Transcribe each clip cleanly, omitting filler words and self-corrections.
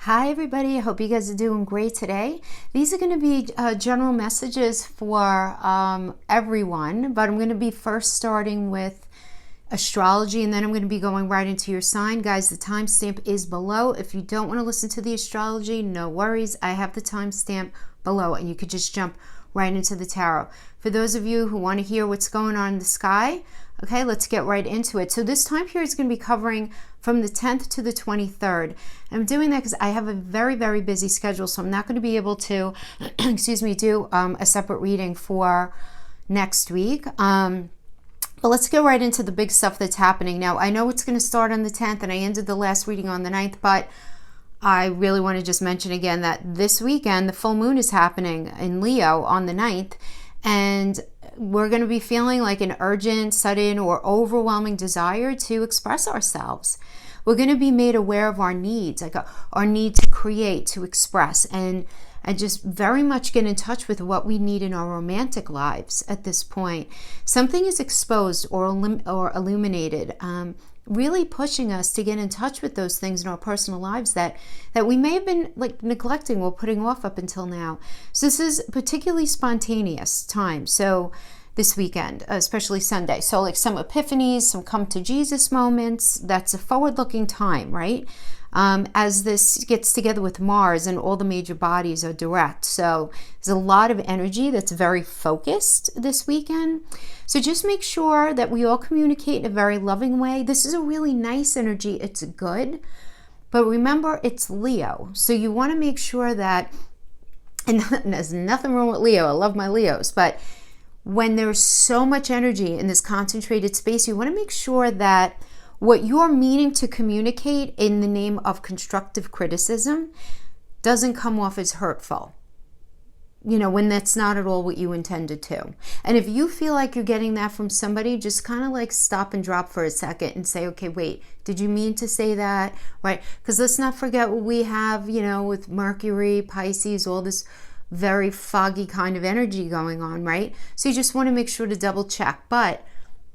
Hi everybody, I hope you guys are doing great today. These are going to be general messages for everyone, but I'm going to be first starting with astrology and then I'm going to be going right into your sign. Guys, the timestamp is below. If you don't want to listen to the astrology, no worries. I have the timestamp below and you could just jump right into the tarot. For those of you who want to hear what's going on in the sky, okay, let's get right into it. So this time period is going to be covering from the 10th to the 23rd. And I'm doing that because I have a very, very busy schedule, so I'm not going to be able to, do a separate reading for next week. But let's go right into the big stuff that's happening. Now, I know it's going to start on the 10th, and I ended the last reading on the 9th, but I really want to just mention again that this weekend, the full moon is happening in Leo on the 9th, and we're going to be feeling like an urgent, sudden, or overwhelming desire to express ourselves. We're going to be made aware of our needs, like our need to create, to express, and just very much get in touch with what we need in our romantic lives at this point. Something is exposed or illuminated, really pushing us to get in touch with those things in our personal lives that we may have been like neglecting or putting off up until now. So this is particularly spontaneous time. So this weekend, especially Sunday. So like some epiphanies, some come to Jesus moments. That's a forward-looking time, right? As this gets together with Mars and all the major bodies are direct. So there's a lot of energy that's very focused this weekend. So just make sure that we all communicate in a very loving way. This is a really nice energy. It's good. But remember, it's Leo. So you want to make sure that, and there's nothing wrong with Leo. I love my Leos. But when there's so much energy in this concentrated space, you want to make sure that what you're meaning to communicate in the name of constructive criticism doesn't come off as hurtful, when that's not at all what you intended to. And if you feel like you're getting that from somebody, just kind of like stop and drop for a second and say, okay, wait, did you mean to say that? Right? Because let's not forget what we have, with Mercury, Pisces, all this very foggy kind of energy going on, right? So you just want to make sure to double check. But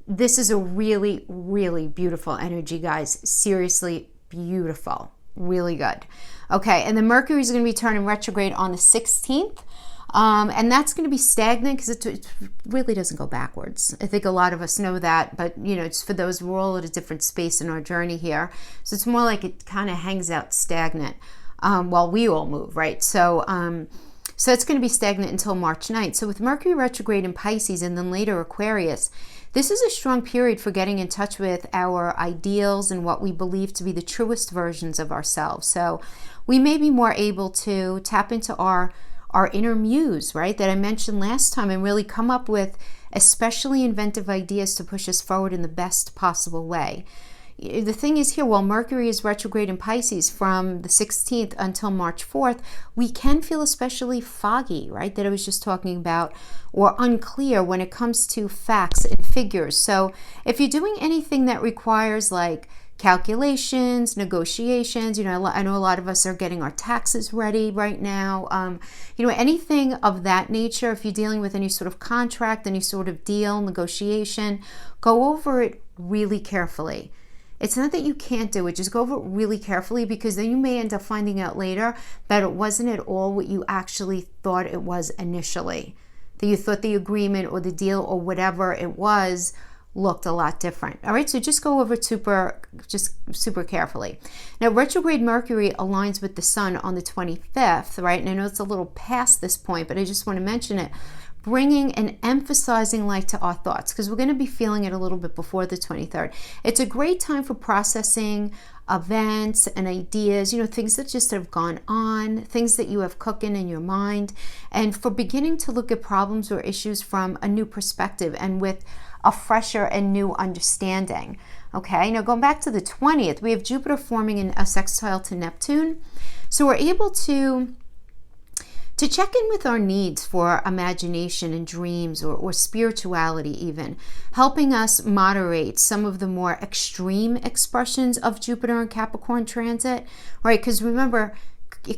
this is a really, really beautiful energy, guys. Seriously beautiful. Really good. Okay, and the Mercury is going to be turning retrograde on the 16th. And that's going to be stagnant because it really doesn't go backwards. I think a lot of us know that, but it's for those, we're all at a different space in our journey here. So it's more like it kind of hangs out stagnant while we all move, right? So it's going to be stagnant until March 9th. So with Mercury retrograde in Pisces and then later Aquarius, this is a strong period for getting in touch with our ideals and what we believe to be the truest versions of ourselves. So we may be more able to tap into our inner muse, right, that I mentioned last time, and really come up with especially inventive ideas to push us forward in the best possible way. The thing is here, while Mercury is retrograde in Pisces from the 16th until March 4th, we can feel especially foggy, right, that I was just talking about, or unclear when it comes to facts and figures. So if you're doing anything that requires like calculations, negotiations, I know a lot of us are getting our taxes ready right now. Anything of that nature, if you're dealing with any sort of contract, any sort of deal, negotiation, go over it really carefully. It's not that you can't do it, just go over it really carefully, because then you may end up finding out later that it wasn't at all what you actually thought it was initially. That you thought the agreement or the deal or whatever it was looked a lot different. All right, so just go over it super carefully. Now, retrograde Mercury aligns with the Sun on the 25th, right? And I know it's a little past this point, but I just want to mention it, bringing and emphasizing light to our thoughts, because we're going to be feeling it a little bit before the 23rd. It's a great time for processing events and ideas, things that just have gone on, things that you have cooking in your mind, and for beginning to look at problems or issues from a new perspective and with a fresher and new understanding. Okay, now going back to the 20th, we have Jupiter forming in a sextile to Neptune. So we're able to check in with our needs for imagination and dreams or spirituality even, helping us moderate some of the more extreme expressions of Jupiter and Capricorn transit, right? Because remember,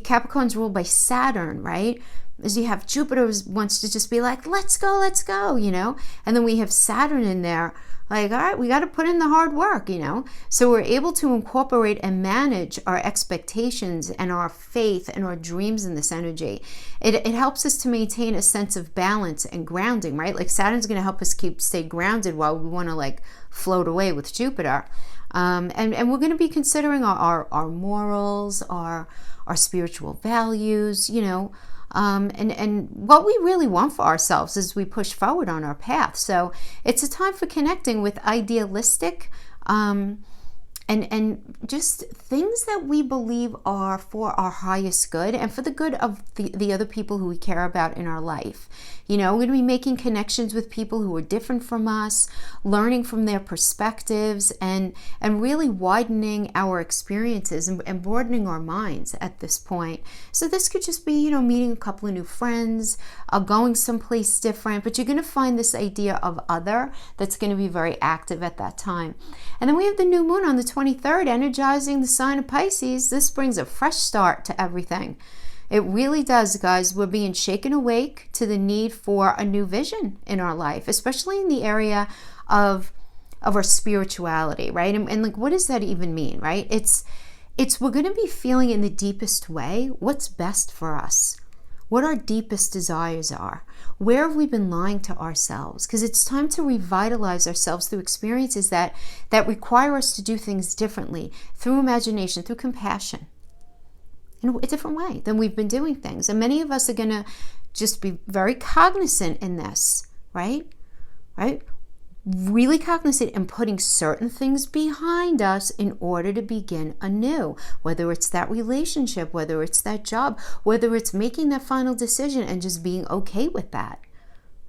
Capricorn's ruled by Saturn, right? As you have Jupiter wants to just be like, let's go, and then we have Saturn in there Like, all right, we got to put in the hard work, So we're able to incorporate and manage our expectations and our faith and our dreams in this energy. It helps us to maintain a sense of balance and grounding, right? Like Saturn's going to help us stay grounded while we want to like float away with Jupiter. And we're going to be considering our morals, our spiritual values, and what we really want for ourselves as we push forward on our path. So it's a time for connecting with idealistic and just things that we believe are for our highest good and for the good of the other people who we care about in our life. We're going to be making connections with people who are different from us, learning from their perspectives, and really widening our experiences and broadening our minds at this point. So this could just be, meeting a couple of new friends, going someplace different, but you're going to find this idea of other that's going to be very active at that time. And then we have the new moon on the 23rd, energizing the sign of Pisces. This brings a fresh start to everything. It really does, guys. We're being shaken awake to the need for a new vision in our life, especially in the area of our spirituality, right? And like, what does that even mean, right? It's we're going to be feeling in the deepest way what's best for us, what our deepest desires are. Where have we been lying to ourselves? Because it's time to revitalize ourselves through experiences that require us to do things differently, through imagination, through compassion, in a different way than we've been doing things. And many of us are going to just be very cognizant in this, right? Really cognizant in putting certain things behind us in order to begin anew, whether it's that relationship, whether it's that job, whether it's making that final decision and just being okay with that,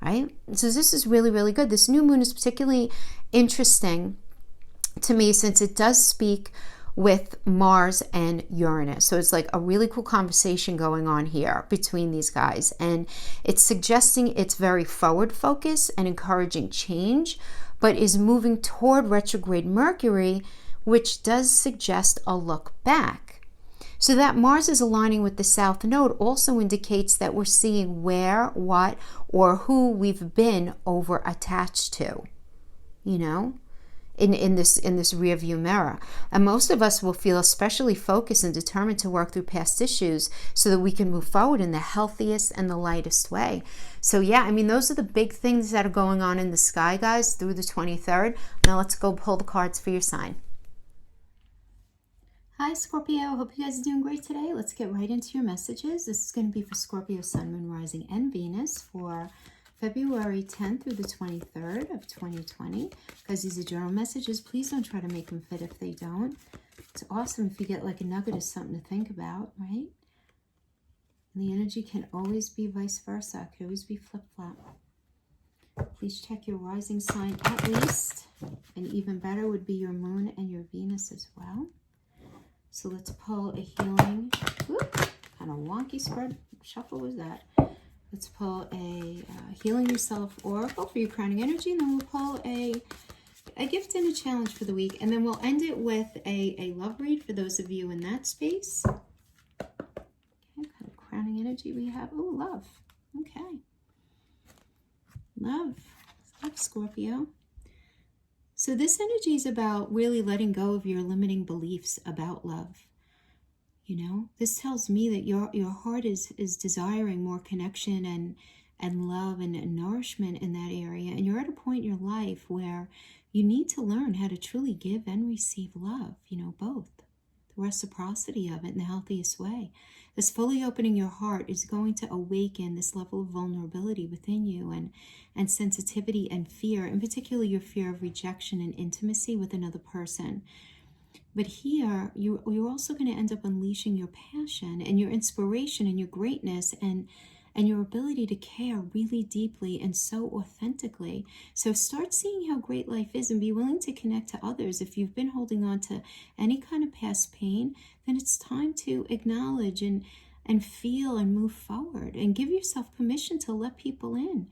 right? So this is really, really good. This new moon is particularly interesting to me since it does speak with Mars and Uranus. So it's like a really cool conversation going on here between these guys. And it's suggesting it's very forward focused and encouraging change, but is moving toward retrograde Mercury, which does suggest a look back. So that Mars is aligning with the South Node also indicates that we're seeing where, what, or who we've been over attached to, in this rear view mirror. And most of us will feel especially focused and determined to work through past issues so that we can move forward in the healthiest and the lightest way. So yeah, those are the big things that are going on in the sky, guys, through the 23rd. Now let's go pull the cards for your sign. Hi, Scorpio. Hope you guys are doing great today. Let's get right into your messages. This is going to be for Scorpio, Sun, Moon, Rising, and Venus for February 10th through the 23rd of 2020. Guys, these are general messages. Please don't try to make them fit if they don't. It's awesome if you get like a nugget of something to think about, right? And the energy can always be vice versa. It can always be flip-flop. Please check your rising sign at least. And even better would be your moon and your Venus as well. So let's pull a healing. Whoop, kind of wonky spread. Shuffle was that? Let's pull a Healing Yourself Oracle for your crowning energy, and then we'll pull a gift and a challenge for the week, and then we'll end it with a love read for those of you in that space. Okay, what kind of crowning energy we have? Oh, love. Okay. Love, Scorpio. So this energy is about really letting go of your limiting beliefs about love. This tells me that your heart is desiring more connection and love and nourishment in that area. And you're at a point in your life where you need to learn how to truly give and receive love, both. The reciprocity of it in the healthiest way. This fully opening your heart is going to awaken this level of vulnerability within you and sensitivity and fear, in particular your fear of rejection and intimacy with another person. But here, you're also going to end up unleashing your passion and your inspiration and your greatness and your ability to care really deeply and so authentically. So start seeing how great life is and be willing to connect to others. If you've been holding on to any kind of past pain, then it's time to acknowledge and feel and move forward and give yourself permission to let people in.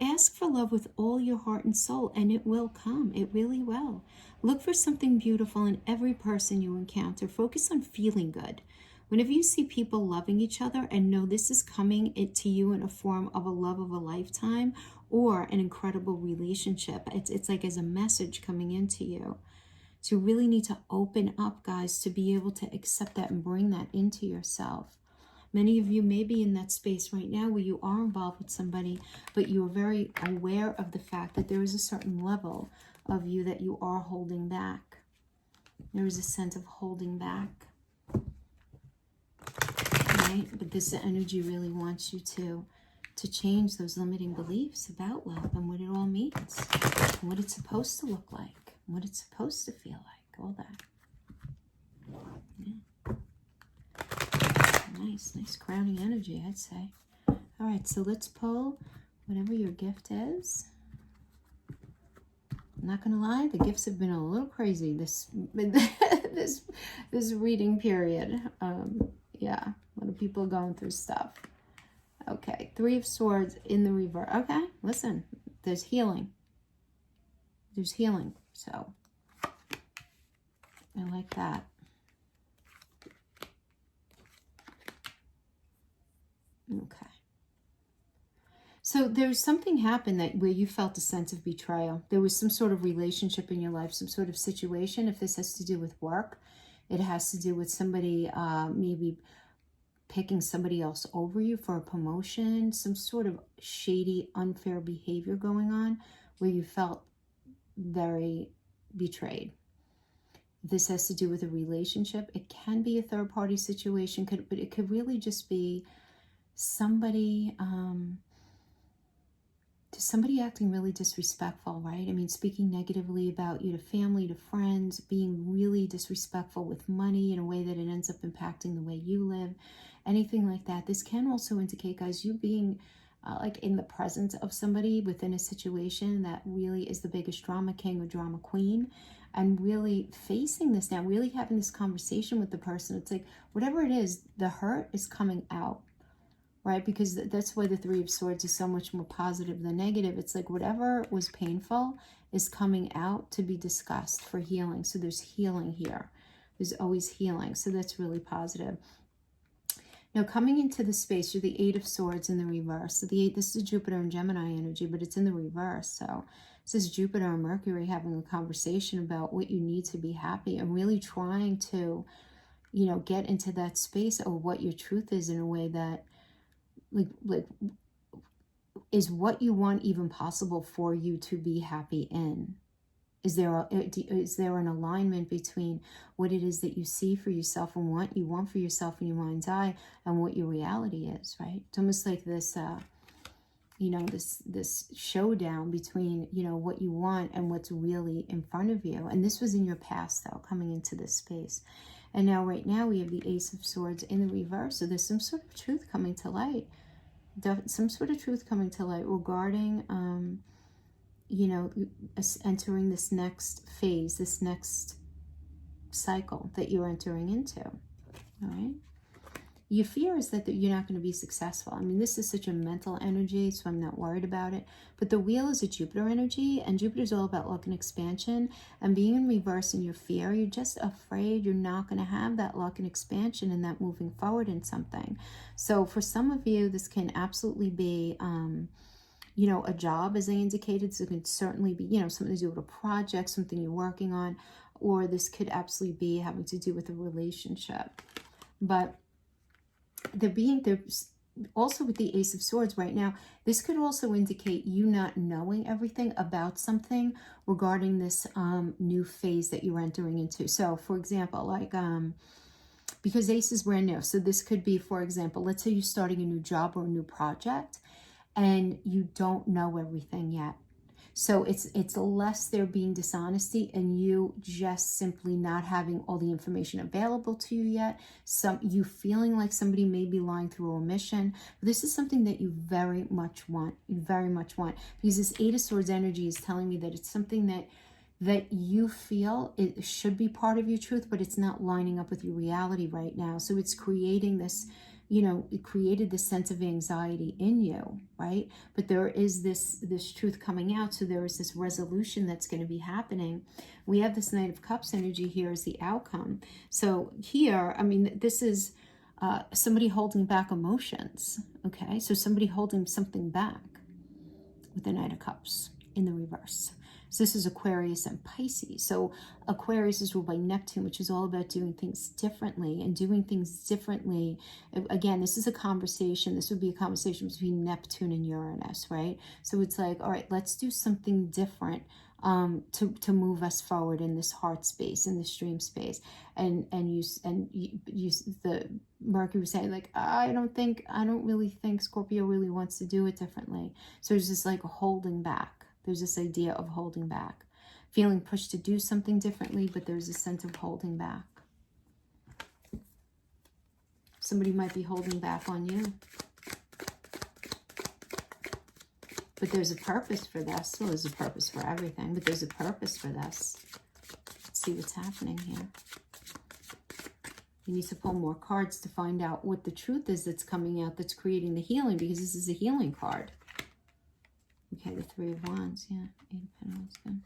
Ask for love with all your heart and soul, and it will come. It really will. Look for something beautiful in every person you encounter. Focus on feeling good. Whenever you see people loving each other and know this is coming to you in a form of a love of a lifetime or an incredible relationship. It's like as a message coming into you. So you really need to open up, guys, to be able to accept that and bring that into yourself. Many of you may be in that space right now where you are involved with somebody, but you are very aware of the fact that there is a certain level of you that you are holding back. There is a sense of holding back. Right? But this energy really wants you to change those limiting beliefs about love and what it all means, and what it's supposed to look like, and what it's supposed to feel like, all that. Yeah. Nice crowning energy, I'd say. All right, so let's pull whatever your gift is. I'm not gonna lie, the gifts have been a little crazy this this reading period. Yeah, a lot of people going through stuff. Okay, Three of Swords in the reverse. Okay, listen, there's healing. There's healing, so I like that. Okay. So there's something happened that where you felt a sense of betrayal. There was some sort of relationship in your life, some sort of situation. If this has to do with work, it has to do with somebody maybe picking somebody else over you for a promotion, some sort of shady, unfair behavior going on where you felt very betrayed. If this has to do with a relationship, it can be a third-party situation, but it could really just be somebody acting really disrespectful, right? I mean, speaking negatively about you to family, to friends, being really disrespectful with money in a way that it ends up impacting the way you live, anything like that. This can also indicate, guys, you being like in the presence of somebody within a situation that really is the biggest drama king or drama queen, and really facing this now, really having this conversation with the person. It's like, whatever it is, the hurt is coming out. Right? Because that's why the Three of Swords is so much more positive than negative. It's like whatever was painful is coming out to be discussed for healing. So there's healing here. There's always healing. So that's really positive. Now coming into the space, you're the Eight of Swords in the reverse. So the Eight, this is Jupiter and Gemini energy, but it's in the reverse. So this is Jupiter and Mercury having a conversation about what you need to be happy and really trying to, you know, get into that space of what your truth is in a way that like is what you want even possible for you to be happy in? Is there an alignment between what it is that you see for yourself and what you want for yourself in your mind's eye and what your reality is, right? It's almost like this you know, this showdown between, you know, what you want and what's really in front of you. And this was in your past, though, coming into this space. And now right now we have the Ace of Swords in the reverse. So there's some sort of truth coming to light. Some sort of truth coming to light regarding, you know, entering this next phase, this next cycle that you're entering into. All right. Your fear is that you're not going to be successful. I mean, this is such a mental energy, so I'm not worried about it. But the wheel is a Jupiter energy, and Jupiter's all about luck and expansion. And being in reverse in your fear, you're just afraid you're not going to have that luck and expansion and that moving forward in something. So for some of you, this can absolutely be, you know, a job, as I indicated. So it could certainly be, you know, something to do with a project, something you're working on, or this could absolutely be having to do with a relationship. But there's also with the Ace of Swords right now, this could also indicate you not knowing everything about something regarding this new phase that you're entering into. So for example, like because Ace is brand new, so this could be, for example, let's say you're starting a new job or a new project and you don't know everything yet. So it's less there being dishonesty and you just simply not having all the information available to you yet. You feeling like somebody may be lying through omission. But this is something that you very much want. You very much want. Because this Eight of Swords energy is telling me that it's something that you feel it should be part of your truth, but it's not lining up with your reality right now. So it's creating this, you know, it created this sense of anxiety in you, right? But there is this truth coming out. So there is this resolution that's going to be happening. We have this Knight of Cups energy here as the outcome. So here, I mean, this is somebody holding back emotions, okay? So somebody holding something back. with the Knight of Cups in the reverse. So this is Aquarius and Pisces. So Aquarius is ruled by Neptune, which is all about doing things differently and doing things differently. Again, this is a conversation. This would be a conversation between Neptune and Uranus, right? So it's like, all right, let's do something different to move us forward in this heart space, in this dream space. And you the Mercury was saying, like, I don't really think Scorpio really wants to do it differently. So it's just like holding back. There's this idea of holding back, feeling pushed to do something differently, but there's a sense of holding back. Somebody might be holding back on you. But there's a purpose for this. Well, there's a purpose for everything, but there's a purpose for this. Let's see what's happening here. You need to pull more cards to find out what the truth is that's coming out, that's creating the healing, because this is a healing card. Okay, the Three of Wands, yeah. Eight of Pentacles, good.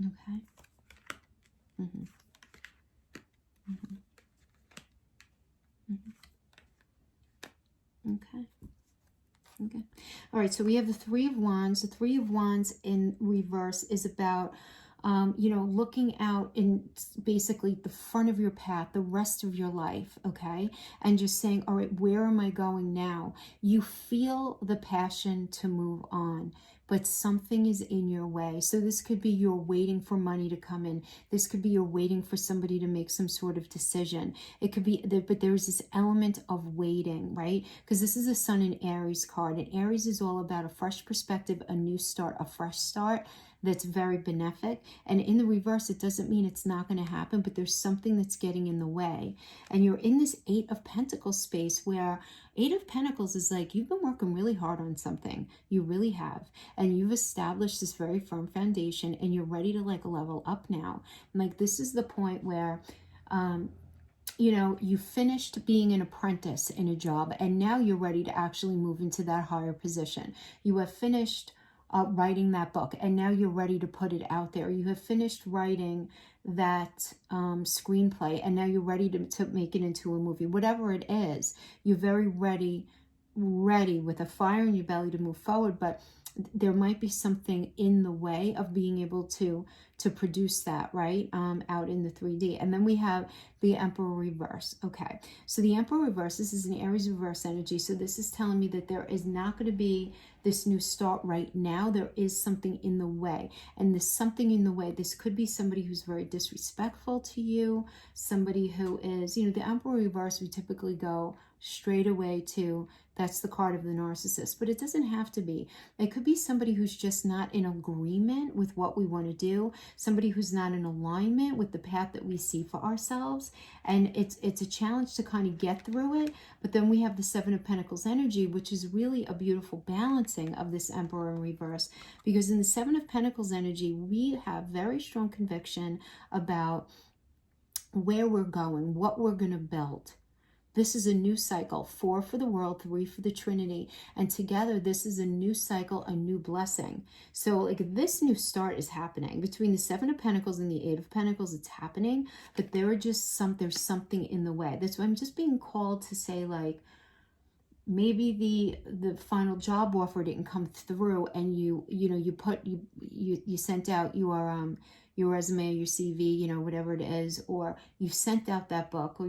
Okay. Okay. Okay. All right, so we have the Three of Wands. The Three of Wands in reverse is about looking out in basically the front of your path, the rest of your life, okay? And just saying, all right, where am I going now? You feel the passion to move on, but something is in your way. So this could be you're waiting for money to come in. This could be you're waiting for somebody to make some sort of decision. It could be, but there's this element of waiting, right? Because this is a Sun in Aries card, and Aries is all about a fresh perspective, a new start, a fresh start. That's very benefic. And in the reverse, it doesn't mean it's not going to happen, but there's something that's getting in the way. And you're in this Eight of Pentacles space where Eight of Pentacles is like, you've been working really hard on something. You really have. And you've established this very firm foundation, and you're ready to like level up now. And like, this is the point where, you finished being an apprentice in a job, and now you're ready to actually move into that higher position. You have finished writing that book, and now you're ready to put it out there. You have finished writing that screenplay, and now you're ready to make it into a movie. Whatever it is, you're very ready with a fire in your belly to move forward, but there might be something in the way of being able to produce that, right, out in the 3D. And then we have the Emperor reverse. Okay, so the Emperor reverse, this is an Aries reverse energy. So this is telling me that there is not going to be this new start right now. There is something in the way. And this something in the way, this could be somebody who's very disrespectful to you, somebody who is, the Emperor reverse, we typically go straight away to, that's the card of the narcissist, but it doesn't have to be. It could be somebody who's just not in agreement with what we want to do, somebody who's not in alignment with the path that we see for ourselves, and it's a challenge to kind of get through it. But then we have the Seven of Pentacles energy, which is really a beautiful balancing of this Emperor in reverse, because in the Seven of Pentacles energy, we have very strong conviction about where we're going, what we're going to build. This is a new cycle, 4 for the world, 3 for the Trinity. And together, this is a new cycle, a new blessing. So like this new start is happening. Between the Seven of Pentacles and the Eight of Pentacles, it's happening. But there's something in the way. That's why I'm just being called to say, like, maybe the final job offer didn't come through, and you sent out your resume or your CV, whatever it is, or you sent out that book, or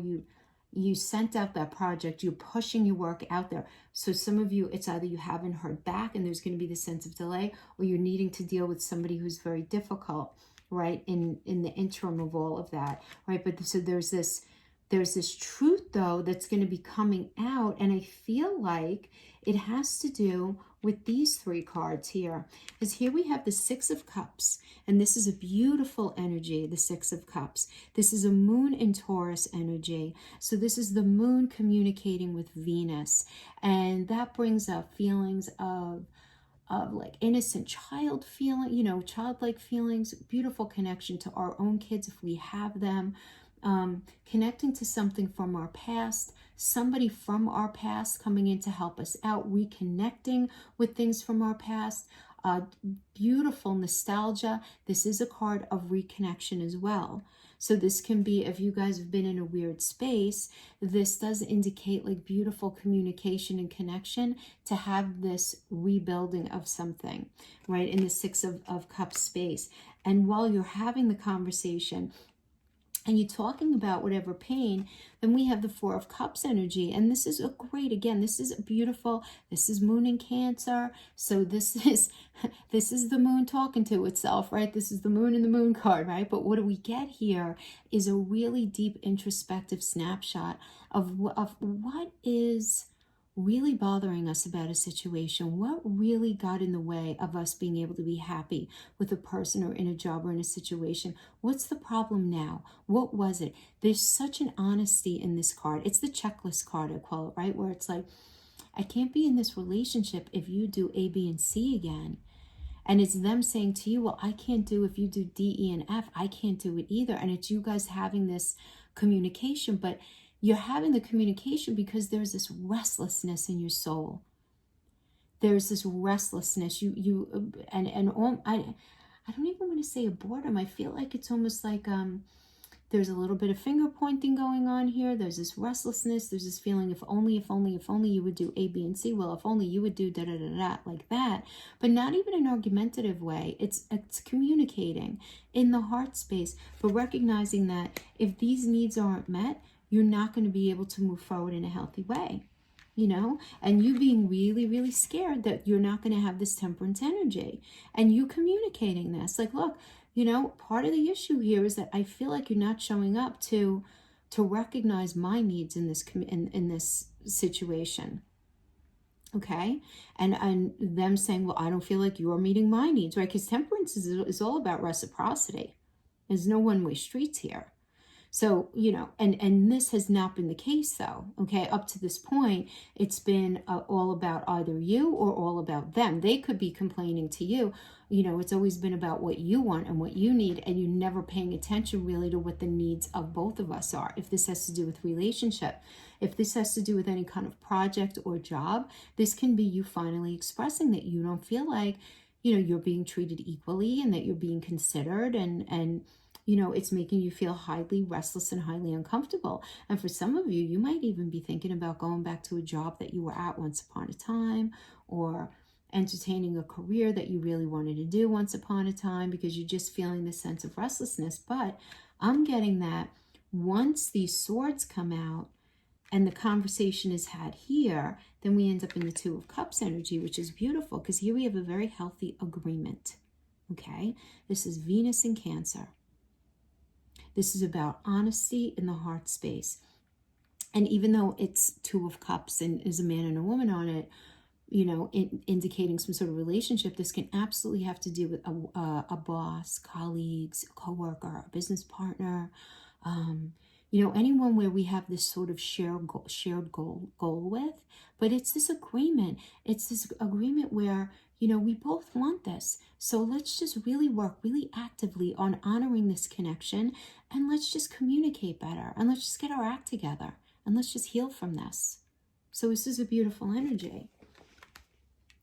you sent out that project, you're pushing your work out there. So some of you, it's either you haven't heard back and there's going to be the sense of delay, or you're needing to deal with somebody who's very difficult, right, in the interim of all of that, right? But so there's this truth, though, that's going to be coming out, and I feel like it has to do with these 3 cards here. Because here we have the Six of Cups, and this is a beautiful energy, the Six of Cups. This is a moon in Taurus energy. So this is the moon communicating with Venus, and that brings up feelings of like innocent child feeling, childlike feelings, beautiful connection to our own kids if we have them. Connecting to something from our past, somebody from our past coming in to help us out, reconnecting with things from our past, beautiful nostalgia. This is a card of reconnection as well. So this can be, if you guys have been in a weird space, this does indicate like beautiful communication and connection to have this rebuilding of something, right? In the Six of Cups space. And while you're having the conversation, and you're talking about whatever pain, then we have the Four of Cups energy. And this is a great, again, this is beautiful. This is Moon in Cancer. So this is the moon talking to itself, right? This is the moon in the moon card, right? But what do we get here is a really deep introspective snapshot of what is really bothering us about a situation. What really got in the way of us being able to be happy with a person or in a job or in a situation? What's the problem now? What was it? There's such an honesty in this card. It's the checklist card, I call it, right? Where it's like, I can't be in this relationship if you do A, B, and C again. And it's them saying to you, well, I can't do if you do D, E, and F. I can't do it either. And it's you guys having this communication, but you're having the communication because there's this restlessness in your soul. There's this restlessness. I don't even want to say a boredom. I feel like it's almost like there's a little bit of finger pointing going on here. There's this restlessness. There's this feeling, if only you would do A, B, and C. Well, if only you would do da da da da, like that. But not even an argumentative way. It's communicating in the heart space, but recognizing that if these needs aren't met, you're not going to be able to move forward in a healthy way, you know, and you being really, really scared that you're not going to have this temperance energy, and you communicating this like, look, you know, part of the issue here is that I feel like you're not showing up to recognize my needs in this in this situation. Okay. And them saying, well, I don't feel like you're meeting my needs, right? Because temperance is all about reciprocity. There's no one-way streets here. So, you know, and this has not been the case though, okay? Up to this point, it's been all about either you or all about them. They could be complaining to you. You know, it's always been about what you want and what you need, and you're never paying attention really to what the needs of both of us are. If this has to do with relationship, if this has to do with any kind of project or job, this can be you finally expressing that you don't feel like, you know, you're being treated equally and that you're being considered, and you know, it's making you feel highly restless and highly uncomfortable. And for some of you, you might even be thinking about going back to a job that you were at once upon a time, or entertaining a career that you really wanted to do once upon a time, because you're just feeling this sense of restlessness. But I'm getting that once these swords come out and the conversation is had here, then we end up in the Two of Cups energy, which is beautiful, because here we have a very healthy agreement. Okay, this is Venus in Cancer. This is about honesty in the heart space. And even though it's Two of Cups and is a man and a woman on it, you know, indicating some sort of relationship, this can absolutely have to do with a boss, colleagues, a coworker, a business partner, you know, anyone where we have this sort of shared goal with. But it's this agreement. It's this agreement where, you know, we both want this. So let's just really work really actively on honoring this connection, and let's just communicate better, and let's just get our act together, and let's just heal from this. So this is a beautiful energy.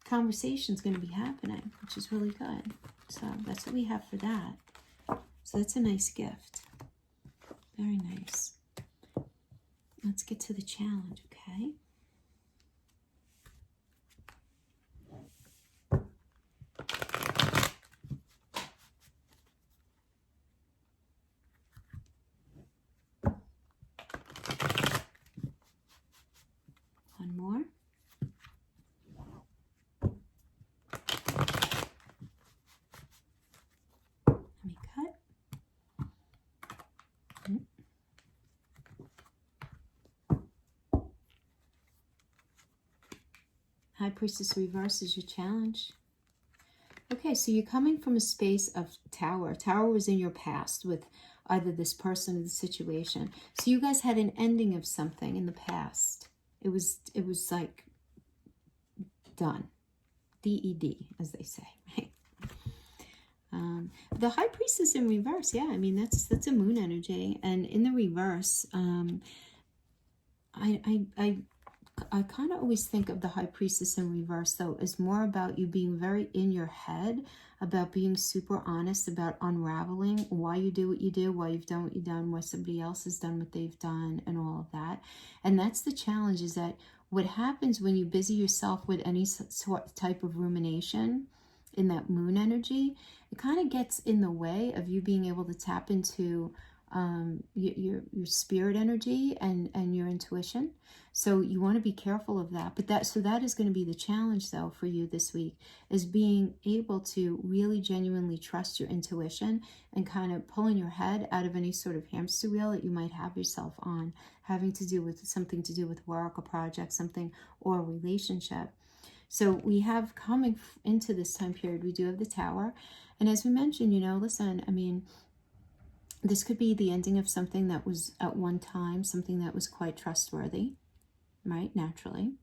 Conversation's going to be happening, which is really good. So that's what we have for that. So that's a nice gift. Very nice. Let's get to the challenge, okay? One more. Let me cut. High Priestess reverse is your challenge. Okay, so you're coming from a space of Tower. Tower was in your past with either this person or the situation. So you guys had an ending of something in the past. It was like done. D-E-D, as they say, right? The High Priestess in reverse, yeah, I mean, that's a moon energy. And in the reverse, I I kind of always think of the High Priestess in reverse, though, as more about you being very in your head, about being super honest, about unraveling why you do what you do, why you've done what you've done, why somebody else has done what they've done, and all of that. And that's the challenge, is that what happens when you busy yourself with any sort type of rumination in that moon energy, it kind of gets in the way of you being able to tap into your spirit energy and your intuition. So you want to be careful of that. But that is going to be the challenge, though, for you this week, is being able to really genuinely trust your intuition and kind of pulling your head out of any sort of hamster wheel that you might have yourself on, having to do with something to do with work, a project, something, or a relationship. So we have, coming into this time period, we do have the Tower. And as we mentioned, listen, I mean, this could be the ending of something that was at one time something that was quite trustworthy, right? Naturally.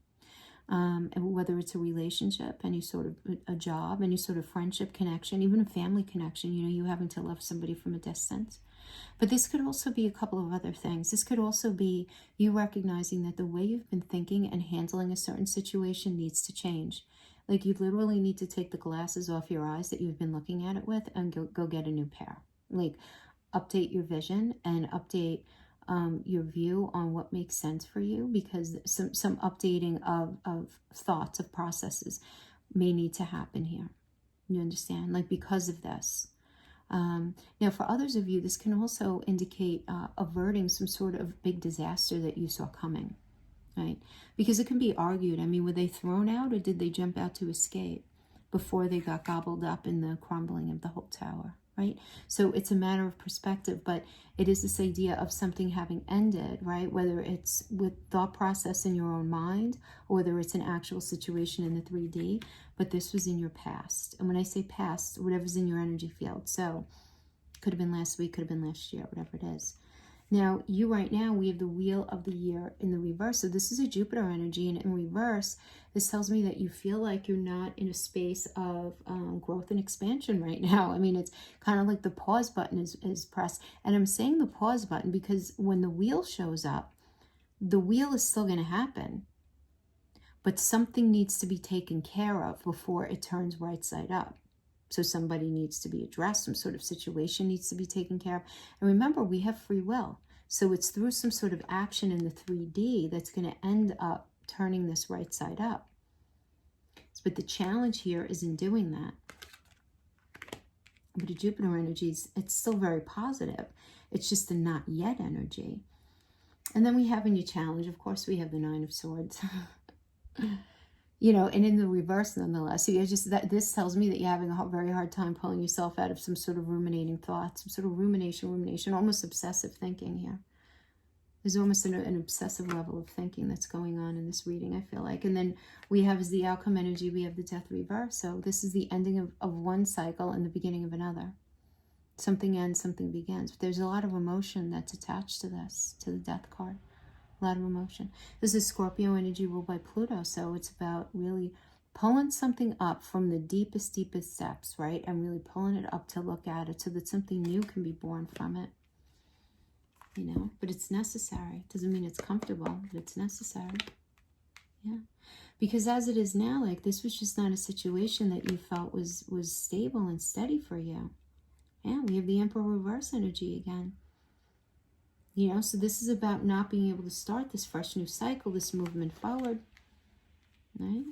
And whether it's a relationship, any sort of a job, any sort of friendship connection, even a family connection, you having to love somebody from a distance. But this could also be a couple of other things. This could also be you recognizing that the way you've been thinking and handling a certain situation needs to change. Like, you literally need to take the glasses off your eyes that you've been looking at it with and go get a new pair. Like, update your vision and update your view on what makes sense for you, because some updating of thoughts, of processes may need to happen here. You understand? Like, because of this. Now, for others of you, this can also indicate averting some sort of big disaster that you saw coming, right? Because it can be argued, I mean, were they thrown out or did they jump out to escape before they got gobbled up in the crumbling of the whole tower? Right? So it's a matter of perspective, but it is this idea of something having ended, right? Whether it's with thought process in your own mind, or whether it's an actual situation in the 3D, but this was in your past. And when I say past, whatever's in your energy field. So could have been last week, could have been last year, whatever it is. Now, right now, we have the Wheel of the Year in the reverse. So this is a Jupiter energy, and in reverse, this tells me that you feel like you're not in a space of growth and expansion right now. I mean, it's kind of like the pause button is pressed. And I'm saying the pause button because when the wheel shows up, the wheel is still going to happen. But something needs to be taken care of before it turns right side up. So somebody needs to be addressed, some sort of situation needs to be taken care of. And remember, we have free will. So it's through some sort of action in the 3D that's going to end up turning this right side up. But the challenge here is in doing that. But the Jupiter energy, it's still very positive. It's just a not yet energy. And then we have in your challenge, of course, we have the Nine of Swords. And in the reverse, nonetheless. So this tells me that you're having a very hard time pulling yourself out of some sort of ruminating thoughts, some sort of rumination, almost obsessive thinking here. There's almost an obsessive level of thinking that's going on in this reading, I feel like. And then we have, as the outcome energy, we have the Death reverse. So this is the ending of one cycle and the beginning of another. Something ends, something begins. But there's a lot of emotion that's attached to this, to the Death card. A lot of emotion. This is Scorpio energy ruled by Pluto, so it's about really pulling something up from the deepest depths, right? And really pulling it up to look at it so that something new can be born from it. But it's necessary. Doesn't mean it's comfortable, but it's necessary. Yeah. Because as it is now, like, this was just not a situation that you felt was stable and steady for you. Yeah, we have the Emperor reverse energy again. So this is about not being able to start this fresh new cycle, this movement forward, right?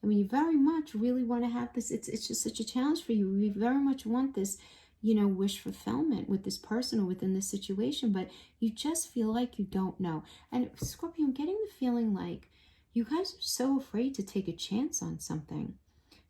I mean, you very much really want to have this. It's just such a challenge for you. We very much want this, wish fulfillment with this person or within this situation, but you just feel like you don't know. And Scorpio, I'm getting the feeling like you guys are so afraid to take a chance on something.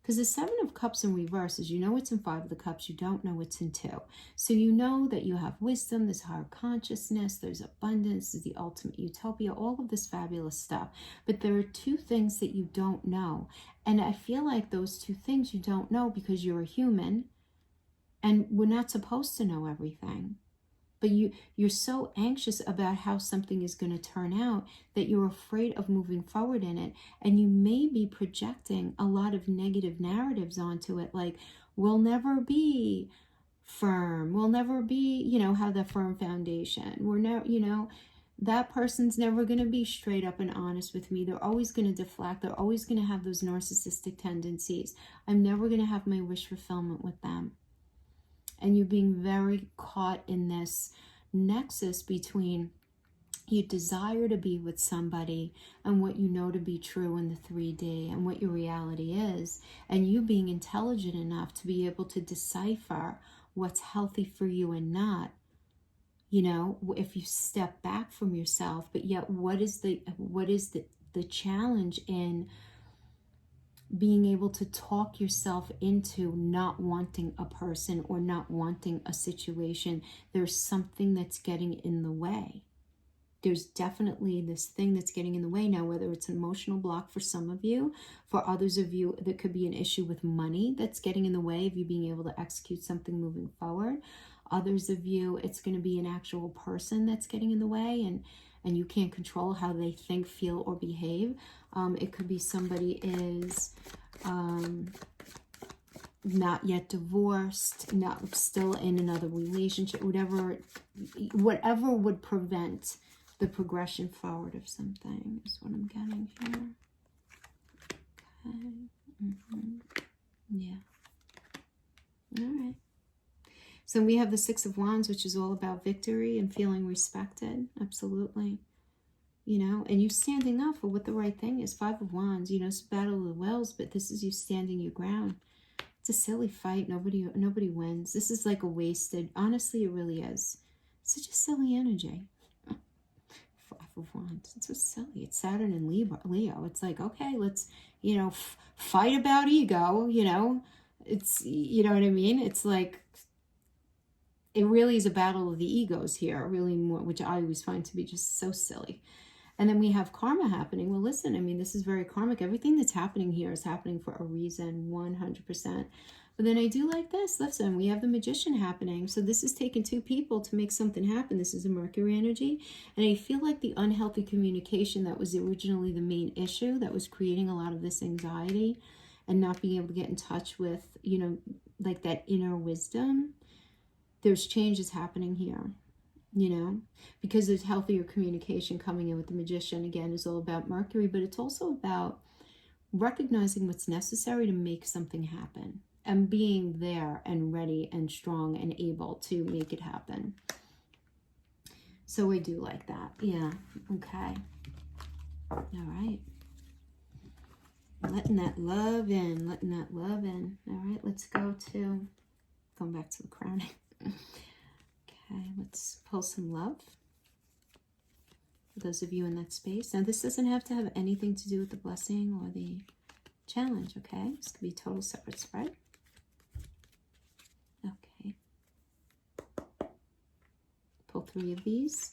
Because the Seven of Cups in reverse is, it's in Five of the Cups, you don't know it's in Two. So you know that you have wisdom, there's higher consciousness, there's abundance, there's the ultimate utopia, all of this fabulous stuff. But there are two things that you don't know. And I feel like those two things you don't know because you're a human and we're not supposed to know everything. But you're so anxious about how something is going to turn out that you're afraid of moving forward in it. And you may be projecting a lot of negative narratives onto it, like, we'll never be firm. We'll never be, have that firm foundation. We're never, that person's never going to be straight up and honest with me. They're always going to deflect. They're always going to have those narcissistic tendencies. I'm never going to have my wish fulfillment with them. And you're being very caught in this nexus between you desire to be with somebody and what you know to be true in the 3D and what your reality is, and you being intelligent enough to be able to decipher what's healthy for you and not. You know, if you step back from yourself, but yet what is the challenge in being able to talk yourself into not wanting a person or not wanting a situation? There's something that's getting in the way. There's definitely this thing that's getting in the way now, whether it's an emotional block for some of you, for others of you, there could be an issue with money that's getting in the way of you being able to execute something moving forward. Others of you, it's going to be an actual person that's getting in the way, and you can't control how they think, feel, or behave. It could be somebody is not yet divorced, not still in another relationship, whatever would prevent the progression forward of something is what I'm getting here. Okay. Yeah. All right. So we have the Six of Wands, which is all about victory and feeling respected. Absolutely. You know, and you standing up for what the right thing is. Five of Wands, you know, it's Battle of the Wells, but this is you standing your ground. It's a silly fight. Nobody wins. This is like a wasted, honestly, it really is. Such a silly energy. Five of Wands. It's so silly. It's Saturn and Leo. It's like, okay, let's, you know, fight about ego, you know. It's, you know what I mean? It's like, it really is a battle of the egos here, really more, which I always find to be just so silly. And then we have karma happening. Well, listen, I mean, this is very karmic. Everything that's happening here is happening for a reason, 100%. But then I do like this. Listen, we have the Magician happening. So this is taking two people to make something happen. This is a Mercury energy. And I feel like the unhealthy communication that was originally the main issue that was creating a lot of this anxiety and not being able to get in touch with, you know, like that inner wisdom. There's changes happening here, you know, because there's healthier communication coming in with the Magician. Again, is all about Mercury, but it's also about recognizing what's necessary to make something happen and being there and ready and strong and able to make it happen. So I do like that. Yeah. Okay. All right. Letting that love in, letting that love in. All right. Let's go to, going back to the crowning. Okay. Let's pull some love for those of you in that space. Now, this doesn't have to have anything to do with the blessing or the challenge. Okay. This could be a total separate spread. Okay. Pull 3 of these.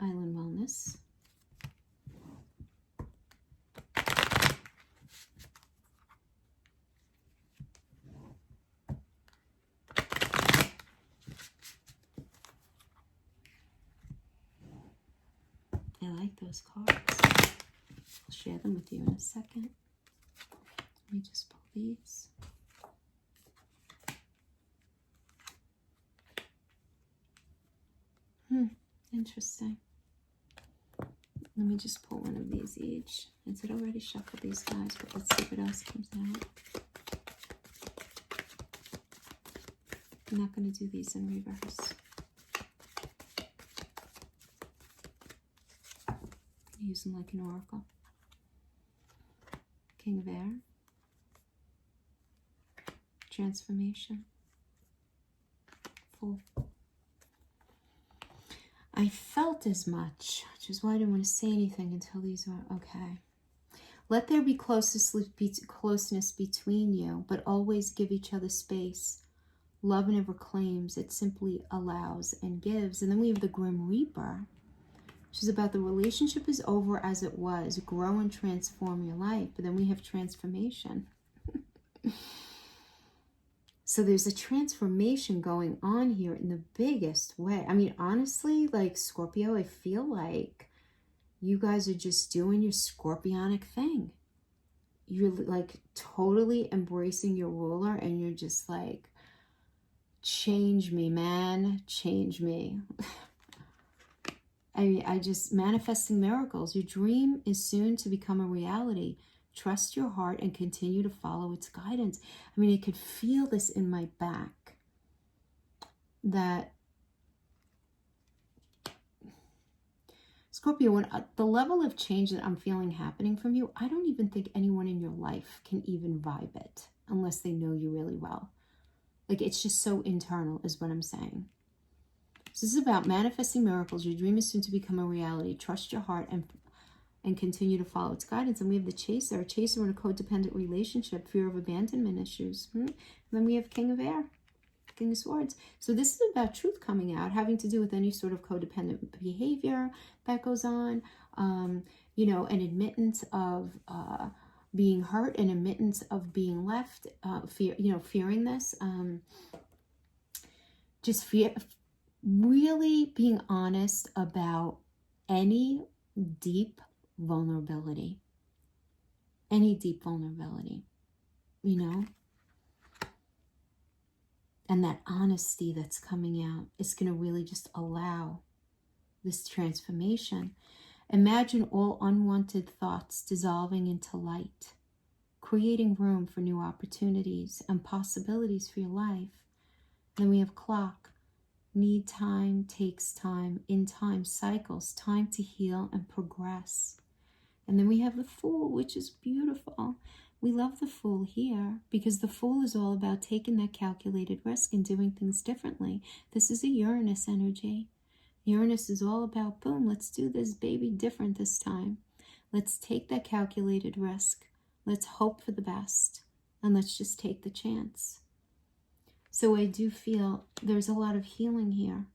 Island Wellness. I like those cards. I'll share them with you in a second. Let me just pull these. Interesting. Let me just pull one of these each. I did already shuffle these guys, but let's see what else comes out. I'm not going to do these in reverse. Use them like an oracle. King of Air. Transformation. Fool. I felt as much, which is why I didn't want to say anything until these are okay. Let there be closeness between you, but always give each other space. Love never claims, it simply allows and gives. And then we have the Grim Reaper, which is about the relationship is over as it was. Grow and transform your life. But then we have transformation. So there's a transformation going on here in the biggest way. I mean, honestly, like Scorpio, I feel like you guys are just doing your scorpionic thing. you're like totally embracing your ruler, and you're just like, change me, man, change me. I just manifesting miracles. Your dream is soon to become a reality. Trust your heart and continue to follow its guidance. I mean, I could feel this in my back, that Scorpio, when the level of change that I'm feeling happening from you, I don't even think anyone in your life can even vibe it unless they know you really well. Like, it's just so internal is what I'm saying. So this is about manifesting miracles. Your dream is soon to become a reality. Trust your heart and continue to follow its guidance. And we have the chaser. A chaser in a codependent relationship, fear of abandonment issues. And then we have King of Air, King of Swords. So this is about truth coming out, having to do with any sort of codependent behavior that goes on. You know, an admittance of being hurt, an admittance of being left, fearing this. Just fear, really being honest about any deep vulnerability. Any deep vulnerability, you know? And that honesty that's coming out is going to really just allow this transformation. Imagine all unwanted thoughts dissolving into light, creating room for new opportunities and possibilities for your life. Then we have clock. Need time, takes time, in time cycles, time to heal and progress. And then we have the Fool, which is beautiful. We love the Fool here because the Fool is all about taking that calculated risk and doing things differently. This is a Uranus energy. Uranus is all about, boom, let's do this baby different this time. Let's take that calculated risk. Let's hope for the best. And let's just take the chance. So I do feel there's a lot of healing here.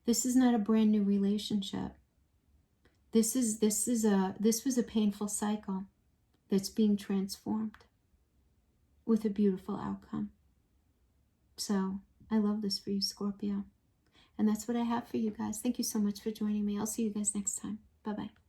This is not a brand new relationship. This was a painful cycle that's being transformed with a beautiful outcome. So I love this for you, Scorpio. And that's what I have for you guys. Thank you so much for joining me. I'll see you guys next time. Bye-bye.